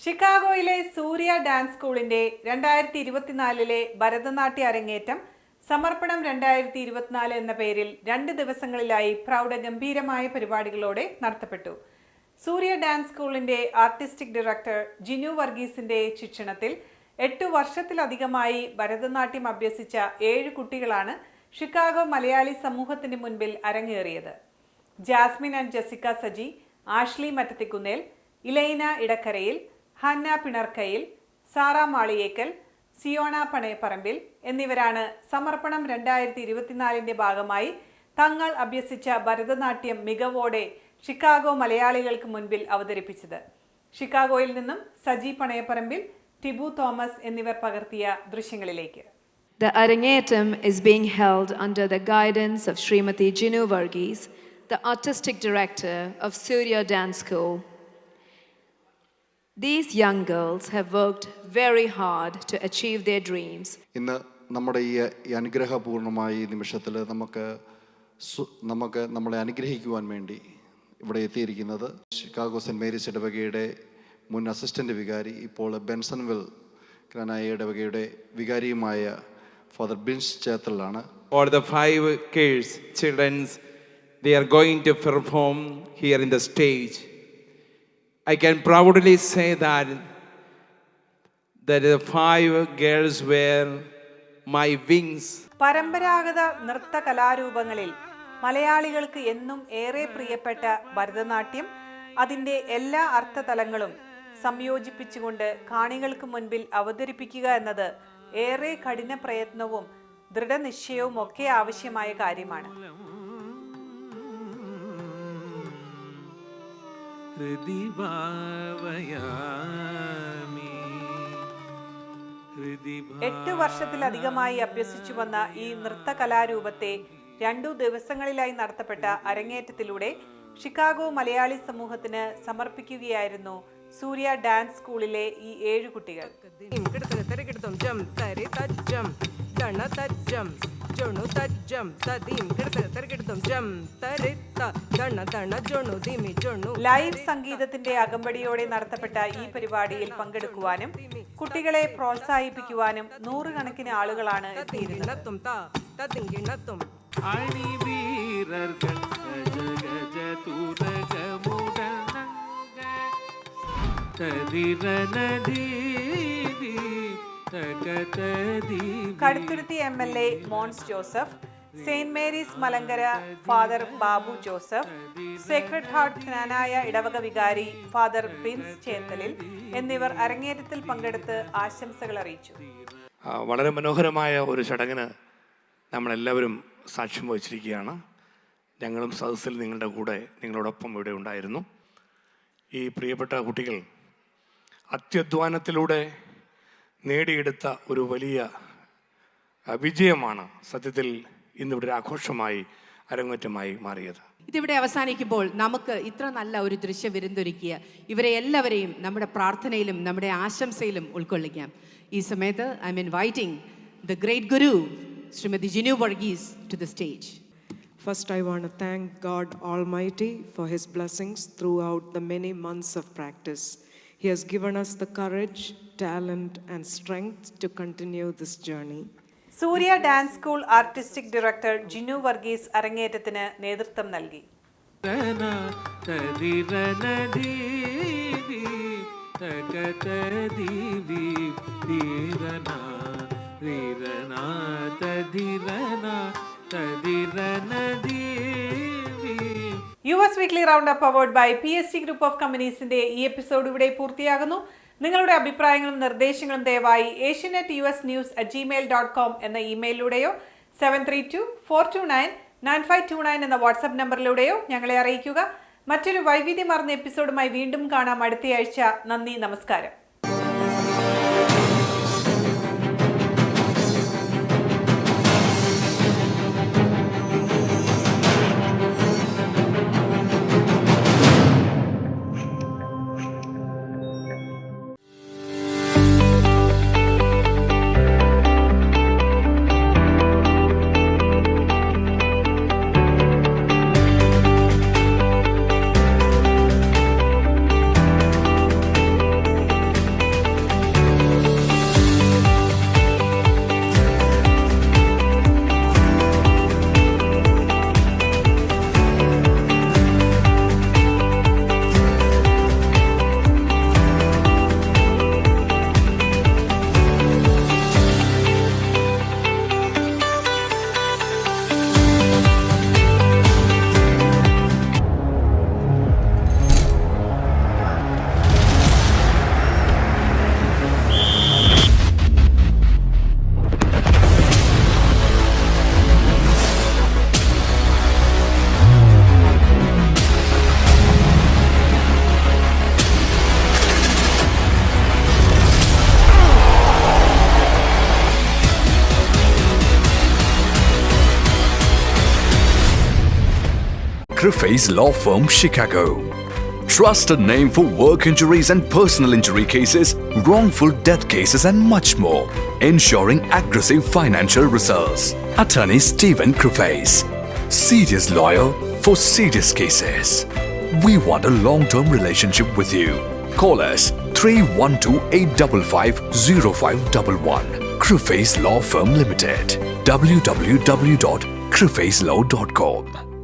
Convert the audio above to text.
ഷിക്കാഗോയിലെ സൂര്യ dance സ്കൂളിന്റെ 2024 ഭരതനാട്യ അരങ്ങേറ്റം സമർപ്പണം 2024 എന്ന പേരിൽ 2 ദിവസങ്ങളിലായി പ്രൗഢഗംഭീരമായ പരിപാടികളോടെ നടത്തപ്പെട്ടു. സൂര്യ ഡാൻസ് സ്കൂളിന്റെ ആർട്ടിസ്റ്റിക് ഡയറക്ടർ ജിനു വർഗീസിന്റെ ശിക്ഷണത്തിൽ 8 വർഷത്തിലധികമായി ഭരതനാട്യം അഭ്യസിച്ച 7 കുട്ടികളാണ് ഷിക്കാഗോ മലയാളി സമൂഹത്തിന് മുൻപിൽ അരങ്ങേറിയത്. Jasmine and Jessica Saji, Ashley Mattathikunnel, Elaina Idakkarayil, Hanna Pinarkayil, Sara Maliyekkal, Siona Panayaparambil എന്നിവരാണ് സമർപ്പണം 2024 ഭാഗമായി തങ്ങൾ അഭ്യസിച്ച ഭരതനാട്യം മികവോടെ ഷിക്കാഗോ മലയാളികൾക്ക് മുൻപിൽ അവതരിപ്പിച്ചത്. ഷിക്കാഗോയിൽ നിന്നും സജി പണയപ്പറമ്പിൽ, ടിബു തോമസ് എന്നിവർ പകർത്തിയ ദൃശ്യങ്ങളിലേക്ക്. The Arangetam is being held under the guidance of Srimati Jinu Varghese, the artistic director of Surya Dance School. These young girls have worked very hard to achieve their dreams. ഇന്ന് നമ്മുടെ ഈ അനുഗ്രഹപൂർണമായ ഈ നിമിഷത്തിൽ നമുക്ക് നമ്മളെ അനുഗ്രഹിക്കുവാൻ വേണ്ടി ഇവിടെ എത്തിയിരിക്കുന്നത് ഷിക്കാഗോ സെൻറ് മേരീസ് ഇടവകയുടെ മുൻ അസിസ്റ്റന്റ് വികാരി, ഇപ്പോൾ ബെൻസൺവിൽ ക്രാനായ ഇടവകയുടെ വികാരിയുമായ father Bins ചേത്തലാണ്. All the 5 kids, children, they are going to perform here in the stage. I can proudly say that the 5 girls were my wings. പരമ്പരാഗത നൃത്ത കലാരൂപങ്ങളിൽ മലയാളികൾക്ക് എന്നും ഏറെ പ്രിയപ്പെട്ട ഭരതനാട്യം അതിൻ്റെ എല്ലാ അർത്ഥതലങ്ങളും സംയോജിപ്പിച്ചുകൊണ്ട് കാണികൾക്ക് മുൻപിൽ അവതരിപ്പിക്കുക എന്നത് ഏറെ കഠിന പ്രയത്നവും ദൃഢനിശ്ചയവും ഒക്കെ ആവശ്യമായ കാര്യമാണ്. എട്ട് വർഷത്തിലധികമായി അഭ്യസിച്ചു വന്ന ഈ നൃത്ത കലാരൂപത്തെ 2 ദിവസങ്ങളിലായി നടത്തപ്പെട്ട അരങ്ങേറ്റത്തിലൂടെ ഷിക്കാഗോ മലയാളി സമൂഹത്തിന് സമർപ്പിക്കുകയായിരുന്നു സൂര്യ ഡാൻസ് സ്കൂളിലെ ഈ 7 കുട്ടികൾ. ലൈവ് സംഗീതത്തിന്റെ അകമ്പടിയോടെ നടത്തപ്പെട്ട ഈ പരിപാടിയിൽ പങ്കെടുക്കുവാനും കുട്ടികളെ പ്രോത്സാഹിപ്പിക്കുവാനും 100 കണക്കിന് ആളുകളാണ് എത്തിയിരുന്നത്. Kaduthuruthy MLA Mons Joseph, saint Mary's Malankara father Babu Joseph, sacred heart Knanaya ഇടവക വികാരി ഫാദർ ബിൻസ് ചേത്തലിൽ എന്നിവർ അരങ്ങേറ്റത്തിൽ പങ്കെടുത്ത് ആശംസകൾ അറിയിച്ചു. വളരെ മനോഹരമായ ഒരു ചടങ്ങിന് നമ്മളെല്ലാവരും സാക്ഷ്യം വഹിച്ചിരിക്കുകയാണ്. ഞങ്ങളും സദസ്സിൽ നിങ്ങളോടൊപ്പം ഇവിടെ ഉണ്ടായിരുന്നു. ഈ പ്രിയപ്പെട്ട കുട്ടികൾ അത്യധ്വാനത്തിലൂടെ നേടിയെടുത്ത ഒരു വലിയ വിജയമാണ് സത്യത്തിൽ ഇന്നിവിടെ ഒരു ആഘോഷമായി അരങ്ങേറ്റമായി മാറിയത്. ഇതിവിടെ അവസാനിക്കുമ്പോൾ നമുക്ക് ഇത്ര നല്ല ഒരു ദൃശ്യ വിരുന്നൊരുക്കിയ ഇവരെ എല്ലാവരെയും നമ്മുടെ പ്രാർത്ഥനയിലും നമ്മുടെ ആശംസയിലും ഉൾക്കൊള്ളിക്കാം. ഈ സമയത്ത് I am inviting the great guru Shrimati Jinu Varghese to the stage. First, I want to thank God Almighty for His blessings throughout the many months of practice. He has given us the courage, talent, and strength to continue this journey. Surya dance school artistic director Jinu Varghese അരങ്ങേറ്റത്തിന് നേതൃത്വം നൽകി. US weekly round up award by PSG group of കമ്പനീസിന്റെ ഈ episode ഇവിടെ പൂർത്തിയാകുന്നു. നിങ്ങളുടെ അഭിപ്രായങ്ങളും നിർദ്ദേശങ്ങളും ദയവായി asianetnews@gmail.com എന്ന ഇമെയിലിലൂടെയോ 7324299529 എന്ന വാട്സ്ആപ്പ് നമ്പറിലൂടെയോ ഞങ്ങളെ അറിയിക്കുക. മറ്റൊരു വൈവിധ്യമാർന്ന എപ്പിസോഡുമായി വീണ്ടും കാണാം അടുത്തയാഴ്ച. നന്ദി, നമസ്കാരം. Criffe's Law Firm, Chicago. Trusted name for work injuries and personal injury cases, wrongful death cases and much more. Ensuring aggressive financial results. Attorney Stephen Criffe's. Serious lawyer for serious cases. We want a long-term relationship with you. Call us 312-855-0511. Criffe's Law Firm Limited. www.criffeslaw.com.